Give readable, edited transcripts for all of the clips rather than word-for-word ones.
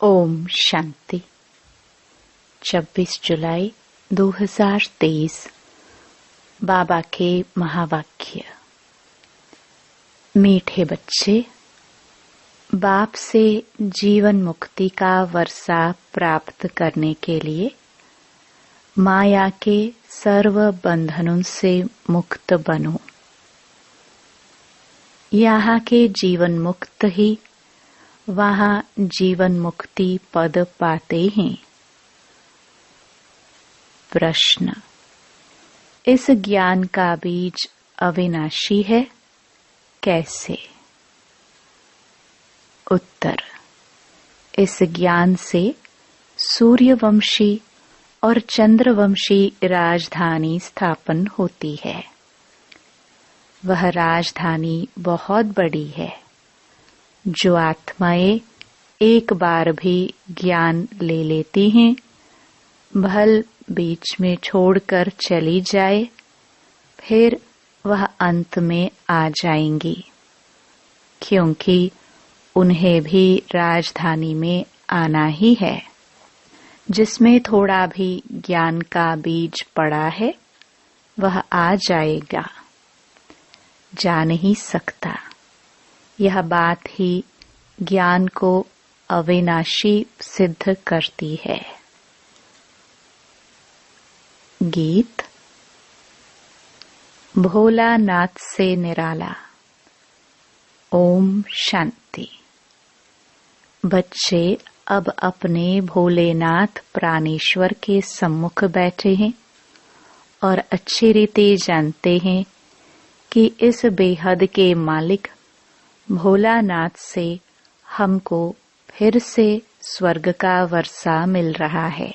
ओम शांति। 26 जुलाई 2023। बाबा के महावाक्य। मीठे बच्चे, बाप से जीवन मुक्ति का वर्षा प्राप्त करने के लिए माया के सर्व बंधनों से मुक्त बनो। यहाँ के जीवन मुक्त ही वहाँ जीवन मुक्ति पद पाते हैं। प्रश्न: इस ज्ञान का बीज अविनाशी है, कैसे? उत्तर: इस ज्ञान से सूर्यवंशी और चंद्रवंशी राजधानी स्थापन होती है। वह राजधानी बहुत बड़ी है। जो आत्माएं एक बार भी ज्ञान ले लेती हैं, भल बीच में छोड़कर चली जाए, फिर वह अंत में आ जाएंगी, क्योंकि उन्हें भी राजधानी में आना ही है। जिसमें थोड़ा भी ज्ञान का बीज पड़ा है, वह आ जाएगा। जा नहीं सकता। यह बात ही ज्ञान को अविनाशी सिद्ध करती है। गीत। भोलानाथ से निराला। ओम शांति। बच्चे अब अपने भोलेनाथ प्राणेश्वर के सम्मुख बैठे हैं और अच्छी रीति जानते हैं कि इस बेहद के मालिक भोलानाथ से हमको फिर से स्वर्ग का वर्षा मिल रहा है।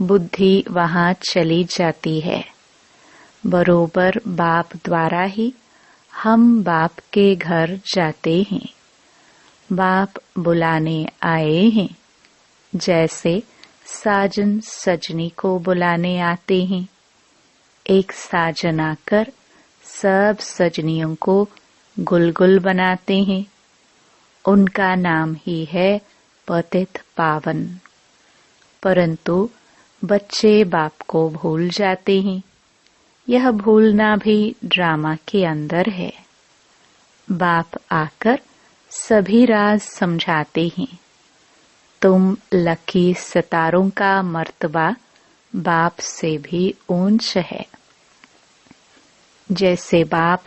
बुद्धि वहाँ चली जाती है। बरोबर बाप द्वारा ही हम बाप के घर जाते हैं। बाप बुलाने आए हैं, जैसे साजन सजनी को बुलाने आते हैं। एक साजन आकर सब सजनियों को गुलगुल बनाते हैं। उनका नाम ही है पतित पावन। परंतु बच्चे बाप को भूल जाते हैं। यह भूलना भी ड्रामा के अंदर है। बाप आकर सभी राज समझाते हैं। तुम लकी सितारों का मर्तबा बाप से भी ऊंच है। जैसे बाप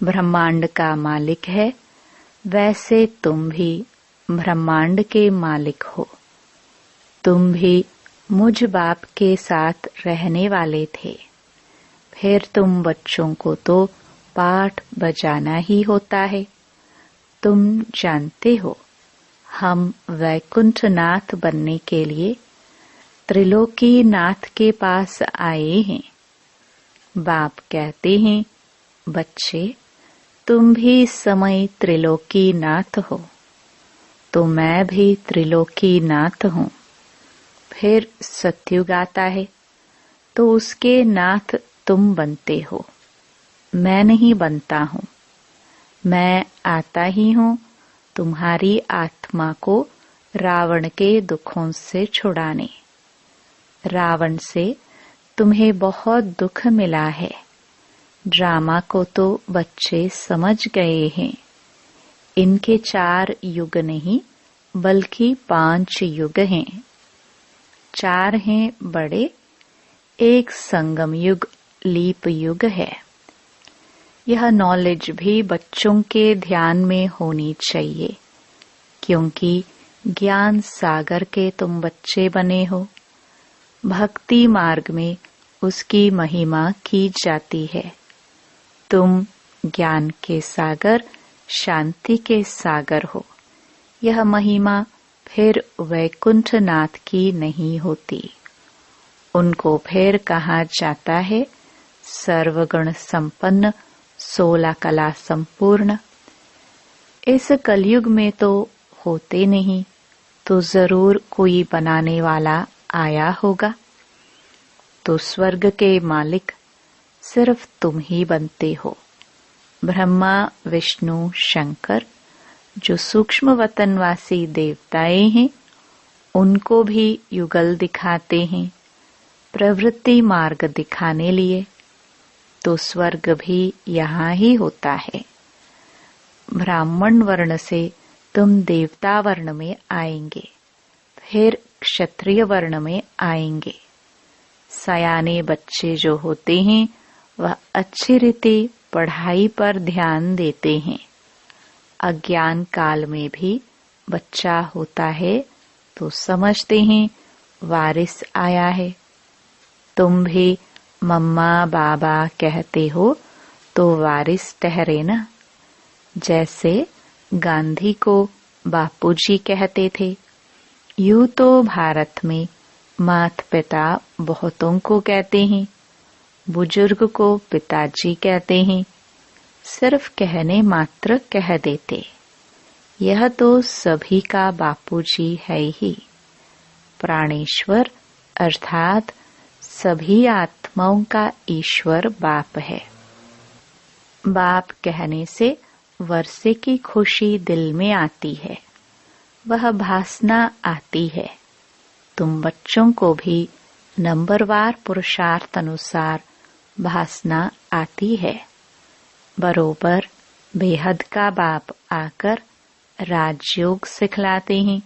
ब्रह्मांड का मालिक है, वैसे तुम भी ब्रह्मांड के मालिक हो। तुम भी मुझ बाप के साथ रहने वाले थे। फिर तुम बच्चों को तो पाठ बजाना ही होता है। तुम जानते हो, हम वैकुंठनाथ बनने के लिए त्रिलोकी नाथ के पास आए हैं। बाप कहते हैं, बच्चे तुम भी इस समय त्रिलोकी नाथ हो, तो मैं भी त्रिलोकी नाथ हूँ। फिर सत्युग आता है, तो उसके नाथ तुम बनते हो। मैं नहीं बनता हूँ। मैं आता ही हूँ तुम्हारी आत्मा को रावण के दुखों से छुड़ाने। रावण से तुम्हें बहुत दुख मिला है। ड्रामा को तो बच्चे समझ गए हैं। इनके 4 युग नहीं, बल्कि 5 युग हैं। 4 हैं बड़े, एक संगम युग लीप युग है। यह नॉलेज भी बच्चों के ध्यान में होनी चाहिए, क्योंकि ज्ञान सागर के तुम बच्चे बने हो। भक्ति मार्ग में उसकी महिमा की जाती है। तुम ज्ञान के सागर, शांति के सागर हो। यह महिमा फिर वैकुंठनाथ की नहीं होती। उनको फिर कहा जाता है सर्वगुण संपन्न, 16 कला संपूर्ण। इस कलयुग में तो होते नहीं, तो जरूर कोई बनाने वाला आया होगा। तो स्वर्ग के मालिक सिर्फ तुम ही बनते हो। ब्रह्मा, विष्णु, शंकर जो सूक्ष्म वतनवासी देवताएं हैं उनको भी युगल दिखाते हैं प्रवृत्ति मार्ग दिखाने लिए, तो स्वर्ग भी यहाँ ही होता है। ब्राह्मण वर्ण से तुम देवता वर्ण में आएंगे, फिर क्षत्रिय वर्ण में आएंगे। सयाने बच्चे जो होते हैं वह अच्छी रीति पढ़ाई पर ध्यान देते हैं। अज्ञान काल में भी बच्चा होता है तो समझते हैं वारिस आया है। तुम भी मम्मा बाबा कहते हो तो वारिस ठहरे ना। जैसे गांधी को बापूजी कहते थे, यूं तो भारत में माता पिता बहुतों को कहते हैं, बुजुर्ग को पिताजी कहते हैं, सिर्फ कहने मात्र कह देते। यह तो सभी का बापूजी है ही। प्राणेश्वर अर्थात सभी आत्माओं का ईश्वर बाप है। बाप कहने से वर्षे की खुशी दिल में आती है, वह भासना आती है। तुम बच्चों को भी नंबरवार पुरुषार्थ अनुसार भासना आती है। बरोबर बेहद का बाप आकर राजयोग सिखलाते हैं।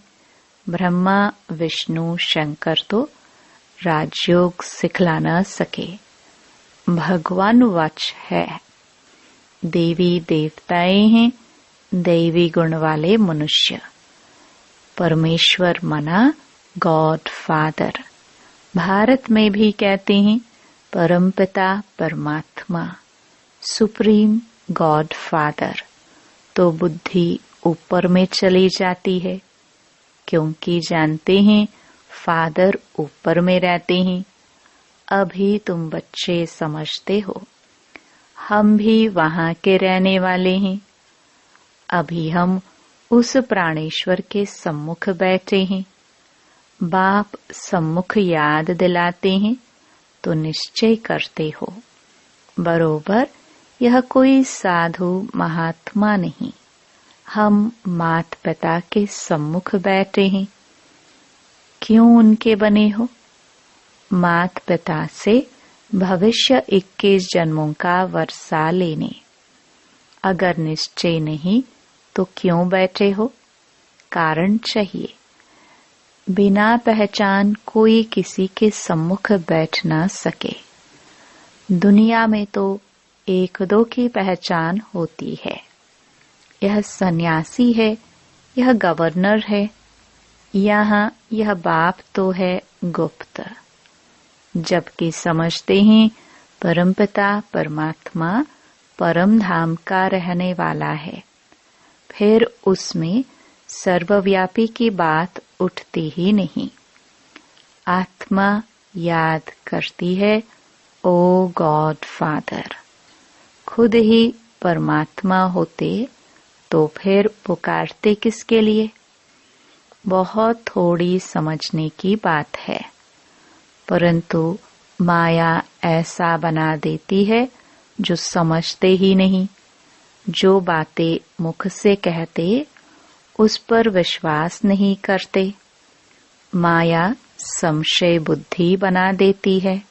ब्रह्मा विष्णु शंकर तो राजयोग सिखला न सके, भगवान वच है। देवी देवताएं हैं, दैवी गुण वाले मनुष्य। परमेश्वर मना गॉड फादर। भारत में भी कहते हैं परमपिता परमात्मा, सुप्रीम गॉड फादर। तो बुद्धि ऊपर में चली जाती है, क्योंकि जानते हैं फादर ऊपर में रहते हैं। अभी तुम बच्चे समझते हो, हम भी वहां के रहने वाले हैं। अभी हम उस प्राणेश्वर के सम्मुख बैठे हैं। बाप सम्मुख याद दिलाते हैं तो निश्चय करते हो, बरोबर यह कोई साधु महात्मा नहीं, हम माता पिता के सम्मुख बैठे हैं। क्यों उनके बने हो? माता पिता से भविष्य 21 जन्मों का वर्षा लेने। अगर निश्चय नहीं तो क्यों बैठे हो? कारण चाहिए। बिना पहचान कोई किसी के सम्मुख बैठ ना सके। दुनिया में तो एक दो की पहचान होती है। यह सन्यासी है, यह गवर्नर है, यहाँ यह बाप तो है गुप्त। जबकि समझते हैं परमपिता परमात्मा परम धाम का रहने वाला है, फिर उसमें सर्वव्यापी की बात उठती ही नहीं। आत्मा याद करती है ओ गॉड फादर। खुद ही परमात्मा होते तो फिर पुकारते किसके लिए? बहुत थोड़ी समझने की बात है, परंतु माया ऐसा बना देती है जो समझते ही नहीं। जो बातें मुख से कहते उस पर विश्वास नहीं करते। माया संशय बुद्धि बना देती है।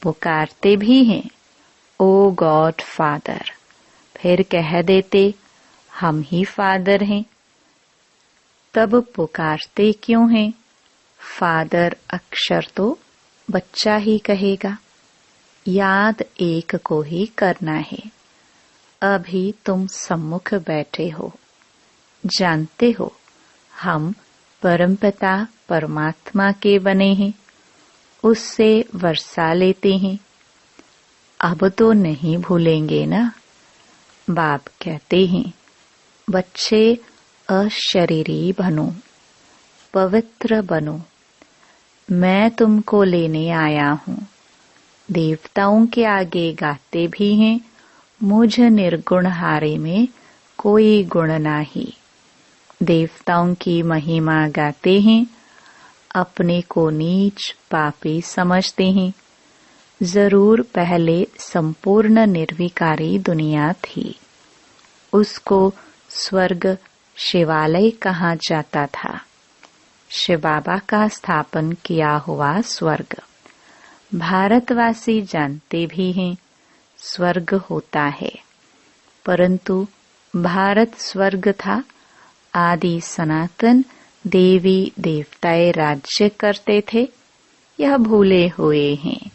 पुकारते भी हैं ओ गॉड फादर, फिर कह देते हम ही फादर हैं। तब पुकारते क्यों हैं? फादर अक्षर तो बच्चा ही कहेगा, याद एक को ही करना है। अभी तुम सम्मुख बैठे हो, जानते हो हम परमपिता परमात्मा के बने हैं, उससे वर्षा लेते हैं। अब तो नहीं भूलेंगे ना। बाप कहते हैं बच्चे अशरीरी बनो, पवित्र बनो। मैं तुमको लेने आया हूँ। देवताओं के आगे गाते भी हैं मुझ निर्गुण हारे में कोई गुण नाही। देवताओं की महिमा गाते हैं, अपने को नीच पापी समझते हैं। जरूर पहले संपूर्ण निर्विकारी दुनिया थी, उसको स्वर्ग शिवालय कहा जाता था। शिव बाबा का स्थापन किया हुआ स्वर्ग। भारतवासी जानते भी हैं स्वर्ग होता है, परंतु भारत स्वर्ग था। आदि सनातन देवी देवताएं राज्य करते थे, यह भूले हुए हैं।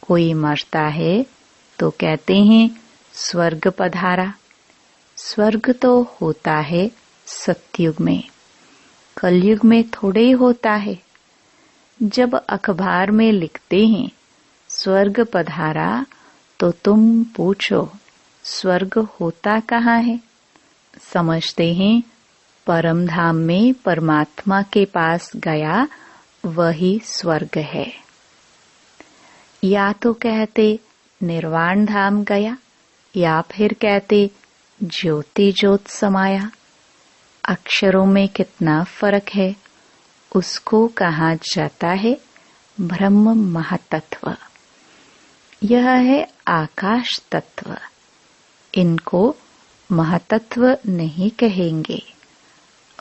कोई मरता है तो कहते हैं स्वर्ग पधारा। स्वर्ग तो होता है सतयुग में, कलयुग में थोड़े होता है। जब अखबार में लिखते हैं स्वर्ग पधारा, तो तुम पूछो स्वर्ग होता कहाँ है? समझते हैं परम धाम में परमात्मा के पास गया वही स्वर्ग है। या तो कहते निर्वाण धाम गया, या फिर कहते ज्योति ज्योत समाया। अक्षरों में कितना फर्क है, उसको कहा जाता है ब्रह्म महातत्व। यह है आकाश तत्व। इनको महातत्व नहीं कहेंगे।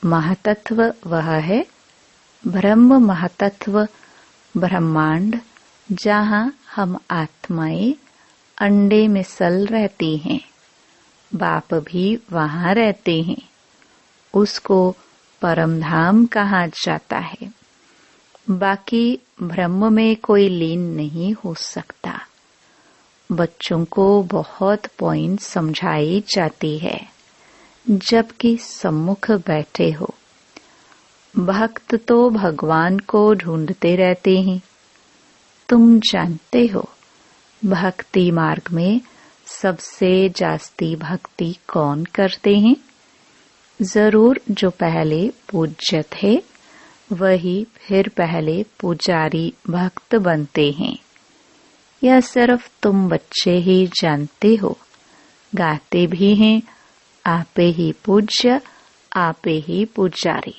महातत्व वह है ब्रह्म महातत्व, ब्रह्मांड, जहाँ हम आत्माएं अंडे में सल रहती हैं। बाप भी वहाँ रहते हैं। उसको परमधाम कहा जाता है। बाकी ब्रह्म में कोई लीन नहीं हो सकता। बच्चों को बहुत पॉइंट समझाई जाती है, जबकि सम्मुख बैठे हो। भक्त तो भगवान को ढूंढते रहते हैं। तुम जानते हो भक्ति मार्ग में सबसे जास्ती भक्ति कौन करते हैं? जरूर जो पहले पूज्य थे वही फिर पहले पुजारी भक्त बनते हैं। यह सिर्फ तुम बच्चे ही जानते हो। गाते भी हैं आपे ही पूज्य आपे ही पुजारी,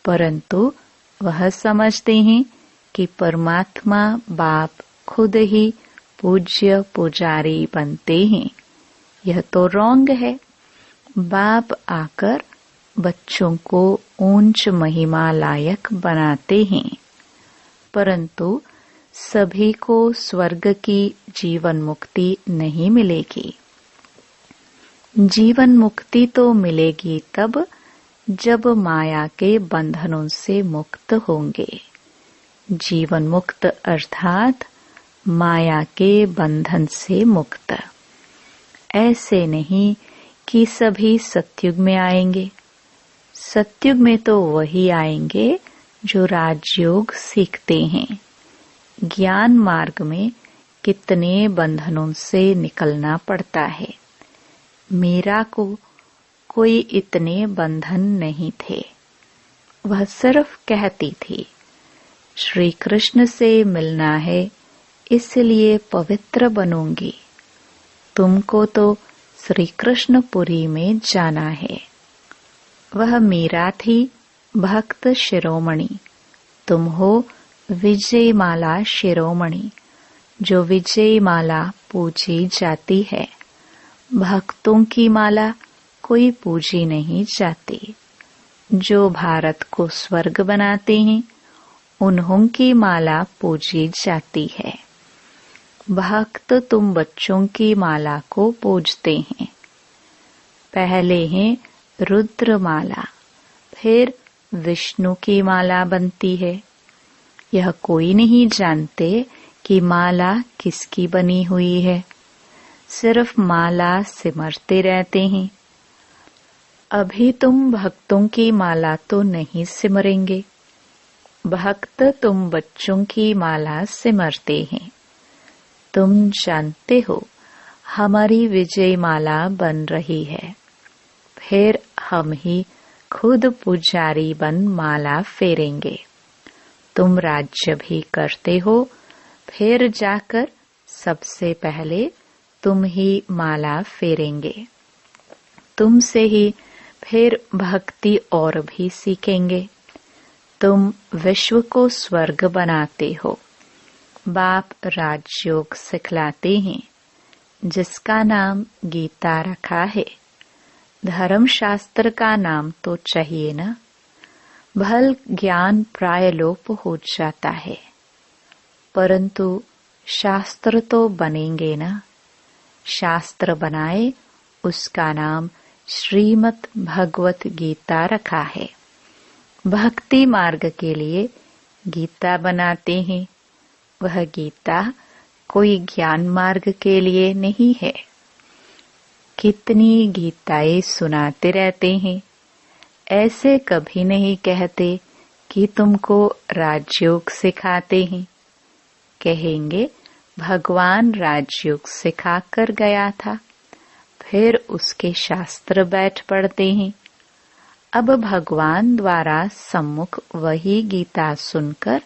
परंतु वह समझते हैं कि परमात्मा बाप खुद ही पूज्य पुजारी बनते हैं। यह तो रॉन्ग है। बाप आकर बच्चों को ऊंच महिमा लायक बनाते हैं, परंतु सभी को स्वर्ग की जीवन मुक्ति नहीं मिलेगी। जीवन मुक्ति तो मिलेगी तब जब माया के बंधनों से मुक्त होंगे। जीवन मुक्त अर्थात माया के बंधन से मुक्त। ऐसे नहीं कि सभी सतयुग में आएंगे। सतयुग में तो वही आएंगे जो राजयोग सीखते हैं। ज्ञान मार्ग में कितने बंधनों से निकलना पड़ता है। मीरा को कोई इतने बंधन नहीं थे। वह सिर्फ कहती थी श्री कृष्ण से मिलना है, इसलिए पवित्र बनूंगी। तुमको तो श्री कृष्णपुरी में जाना है। वह मीरा थी भक्त शिरोमणि। तुम हो विजय माला शिरोमणि, जो विजय माला पूजी जाती है। भक्तों की माला कोई पूजी नहीं जाती। जो भारत को स्वर्ग बनाते हैं उन्हों की माला पूजी जाती है। भक्त तुम बच्चों की माला को पूजते हैं। पहले है रुद्र माला, फिर विष्णु की माला बनती है। यह कोई नहीं जानते कि माला किसकी बनी हुई है। सिर्फ माला सिमरते रहते हैं। अभी तुम भक्तों की माला तो नहीं सिमरेंगे। भक्त तुम बच्चों की माला सिमरते हैं। तुम जानते हो हमारी विजय माला बन रही है। फिर हम ही खुद पुजारी बन माला फेरेंगे। तुम राज्य भी करते हो, फिर जाकर सबसे पहले तुम ही माला फेरेंगे। तुमसे ही फिर भक्ति और भी सीखेंगे। तुम विश्व को स्वर्ग बनाते हो। बाप राजयोग सिखलाते हैं, जिसका नाम गीता रखा है। धर्म शास्त्र का नाम तो चाहिए ना। भल ज्ञान प्राय लोप हो जाता है, परंतु शास्त्र तो बनेंगे ना। शास्त्र बनाए, उसका नाम श्रीमद् भगवत गीता रखा है। भक्ति मार्ग के लिए गीता बनाते हैं। वह गीता कोई ज्ञान मार्ग के लिए नहीं है। कितनी गीताएं सुनाते रहते हैं, ऐसे कभी नहीं कहते कि तुमको राजयोग सिखाते हैं। कहेंगे भगवान राजयोग सिखाकर गया था, फिर उसके शास्त्र बैठ पढ़ते हैं। अब भगवान द्वारा सम्मुख वही गीता सुनकर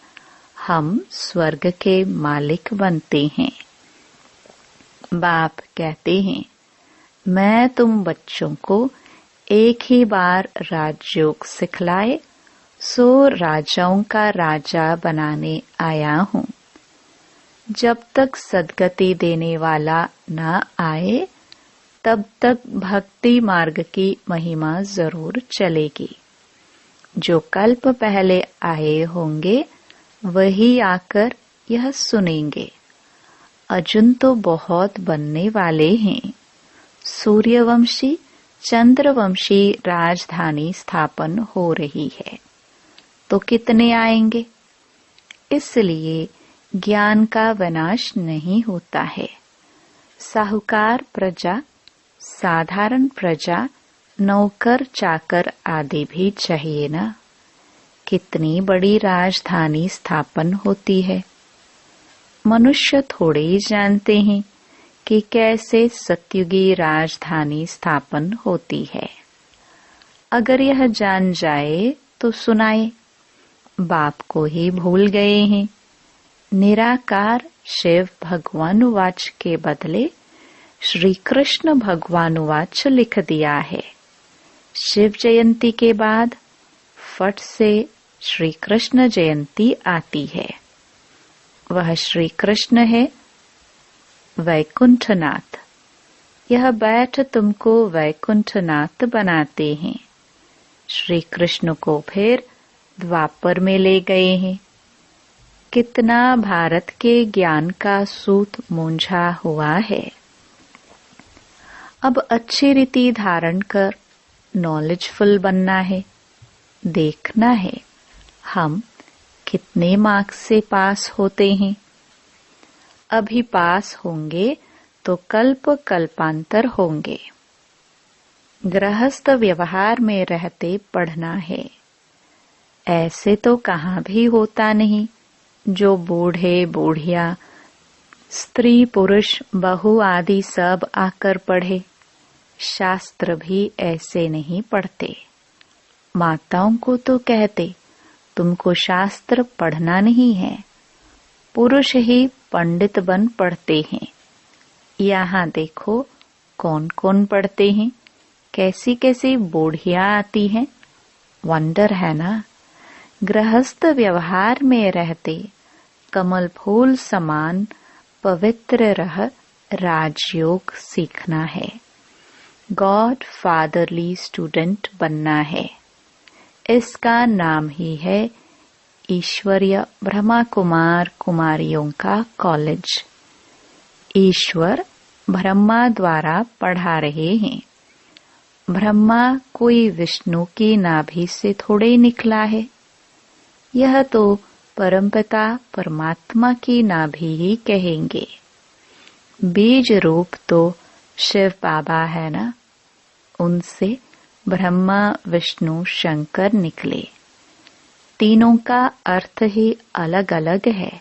हम स्वर्ग के मालिक बनते हैं। बाप कहते हैं, मैं तुम बच्चों को एक ही बार राजयोग सिखलाए, सो राजाओं का राजा बनाने आया हूँ। जब तक सद्गति देने वाला न आए, तब तक भक्ति मार्ग की महिमा जरूर चलेगी। जो कल्प पहले आए होंगे वही आकर यह सुनेंगे। अर्जुन तो बहुत बनने वाले हैं। सूर्यवंशी चंद्रवंशी राजधानी स्थापन हो रही है, तो कितने आएंगे। इसलिए ज्ञान का विनाश नहीं होता है। साहूकार प्रजा, साधारण प्रजा, नौकर चाकर आदि भी चाहिए ना। कितनी बड़ी राजधानी स्थापन होती है। मनुष्य थोड़े ही जानते हैं कि कैसे सत्युगी राजधानी स्थापन होती है। अगर यह जान जाए तो सुनाए। बाप को ही भूल गए हैं। निराकार शिव भगवानुवाच के बदले श्री कृष्ण भगवानुवाच लिख दिया है। शिव जयंती के बाद फट से श्री कृष्ण जयंती आती है। वह श्री कृष्ण है वैकुंठनाथ। यह बैठ तुमको वैकुंठनाथ बनाते हैं। श्री कृष्ण को फिर द्वापर में ले गए हैं। कितना भारत के ज्ञान का सूत मूंझा हुआ है। अब अच्छी रीति धारण कर नॉलेजफुल बनना है। देखना है हम कितने मार्क्स से पास होते हैं। अभी पास होंगे तो कल्प कल्पांतर होंगे। गृहस्थ व्यवहार में रहते पढ़ना है। ऐसे तो कहाँ भी होता नहीं जो बूढ़े बूढ़िया स्त्री पुरुष बहू आदि सब आकर पढ़े। शास्त्र भी ऐसे नहीं पढ़ते। माताओं को तो कहते तुमको शास्त्र पढ़ना नहीं है, पुरुष ही पंडित बन पढ़ते हैं। यहाँ देखो कौन कौन पढ़ते हैं, कैसी कैसी बूढ़िया आती हैं। वंडर है ना। गृहस्थ व्यवहार में रहते कमल फूल समान पवित्र रह राजयोग सीखना है। गॉड फादरली स्टूडेंट बनना है। इसका नाम ही है ईश्वरीय ब्रह्मा कुमार कुमारियों का कॉलेज। ईश्वर ब्रह्मा द्वारा पढ़ा रहे हैं। ब्रह्मा कोई विष्णु की नाभि से थोड़े निकला है। यह तो परमपिता परमात्मा की नाभि ही कहेंगे। बीज रूप तो शिव बाबा है ना। उनसे ब्रह्मा विष्णु शंकर निकले। तीनों का अर्थ ही अलग अलग है।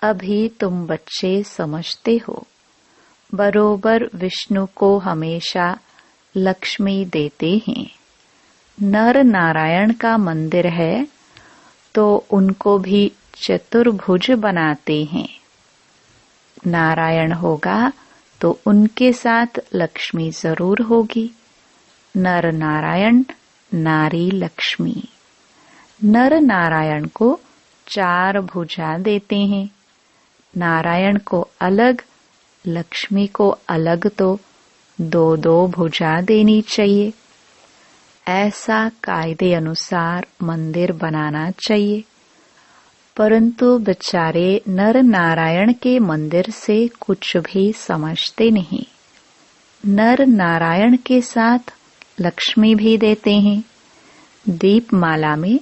अभी तुम बच्चे समझते हो। बरोबर विष्णु को हमेशा लक्ष्मी देते हैं। नर नारायण का मंदिर है तो उनको भी चतुर्भुज बनाते हैं। नारायण होगा तो उनके साथ लक्ष्मी जरूर होगी। नर नारायण नारी लक्ष्मी। नर नारायण को 4 भुजा देते हैं। नारायण को अलग लक्ष्मी को अलग तो 2-2 भुजा देनी चाहिए। ऐसा कायदे अनुसार मंदिर बनाना चाहिए। परंतु बेचारे नर नारायण के मंदिर से कुछ भी समझते नहीं। नर नारायण के साथ लक्ष्मी भी देते हैं। दीपमाला में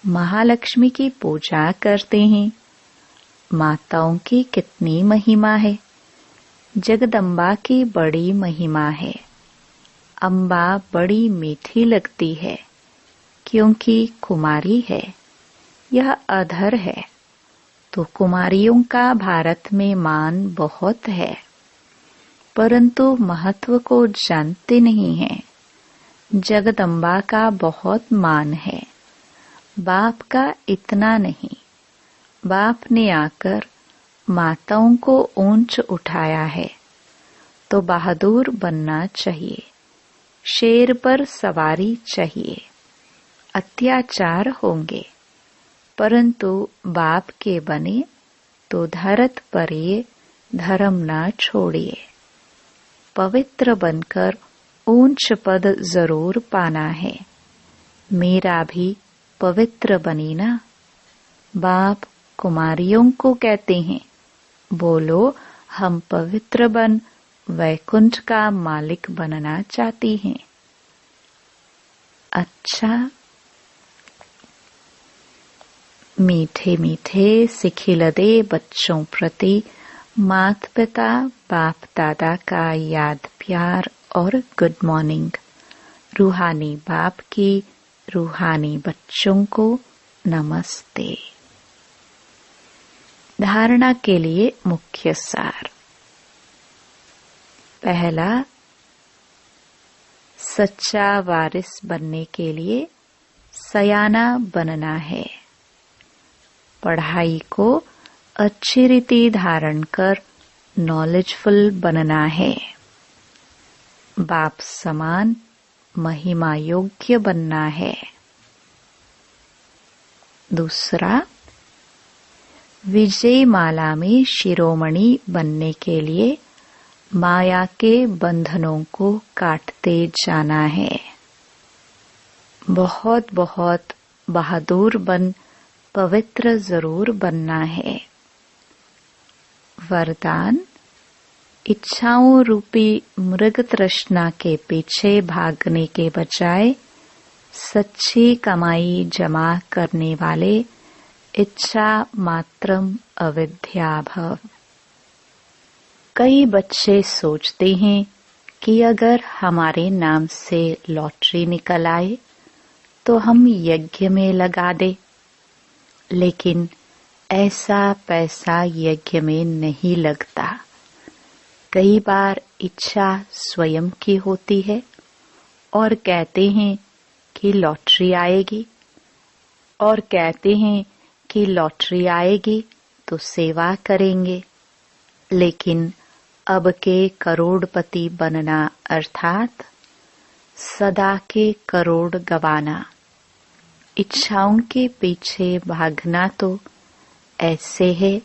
महालक्ष्मी की पूजा करते हैं। माताओं की कितनी महिमा है। जगदम्बा की बड़ी महिमा है। अम्बा बड़ी मीठी लगती है क्योंकि कुमारी है। यह अधर है तो कुमारियों का भारत में मान बहुत है, परंतु महत्व को जानते नहीं हैं। जगदम्बा का बहुत मान है, बाप का इतना नहीं। बाप ने आकर माताओं को ऊंच उठाया है तो बहादुर बनना चाहिए। शेर पर सवारी चाहिए। अत्याचार होंगे, परंतु बाप के बने तो धरत पर ये धर्म ना छोड़िए। पवित्र बनकर ऊंच पद जरूर पाना है। मेरा भी पवित्र बनी ना। बाप कुमारियों को कहते हैं, बोलो हम पवित्र बन वैकुंठ का मालिक बनना चाहती हैं। अच्छा, मीठे मीठे सिखिलदे बच्चों प्रति माता पिता बाप दादा का याद प्यार और गुड मॉर्निंग। रूहानी बाप की रूहानी बच्चों को नमस्ते। धारणा के लिए मुख्य सार। पहला, सच्चा वारिस बनने के लिए सयाना बनना है। पढ़ाई को अच्छी रीति धारण कर नॉलेजफुल बनना है। बाप समान महिमा योग्य बनना है। दूसरा, विजय माला में शिरोमणि बनने के लिए माया के बंधनों को काटते जाना है। बहुत बहुत बहादुर बन पवित्र जरूर बनना है। वरदान, इच्छाओं रूपी मृग तृष्णा के पीछे भागने के बजाय सच्ची कमाई जमा करने वाले इच्छा मात्रम अविद्या भव। कई बच्चे सोचते हैं कि अगर हमारे नाम से लॉटरी निकल आए तो हम यज्ञ में लगा दे, लेकिन ऐसा पैसा यज्ञ में नहीं लगता। कई बार इच्छा स्वयं की होती है और कहते हैं कि लॉटरी आएगी, और कहते हैं कि लॉटरी आएगी तो सेवा करेंगे। लेकिन अब के करोड़पति बनना अर्थात सदा के करोड़ गवाना। इच्छाओं के पीछे भागना तो ऐसे है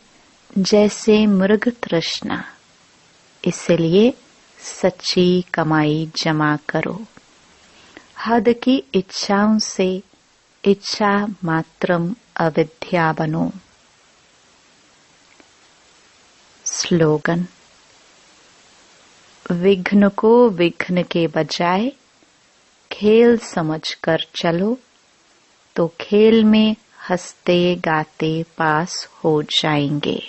जैसे मृग तृष्णा। इसलिए सच्ची कमाई जमा करो। हद की इच्छाओं से इच्छा मात्रम अविद्या बनो। स्लोगन, विघ्न को विघ्न के बजाय खेल समझकर चलो तो खेल में हंसते गाते पास हो जाएंगे।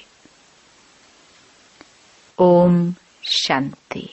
ओम शांति।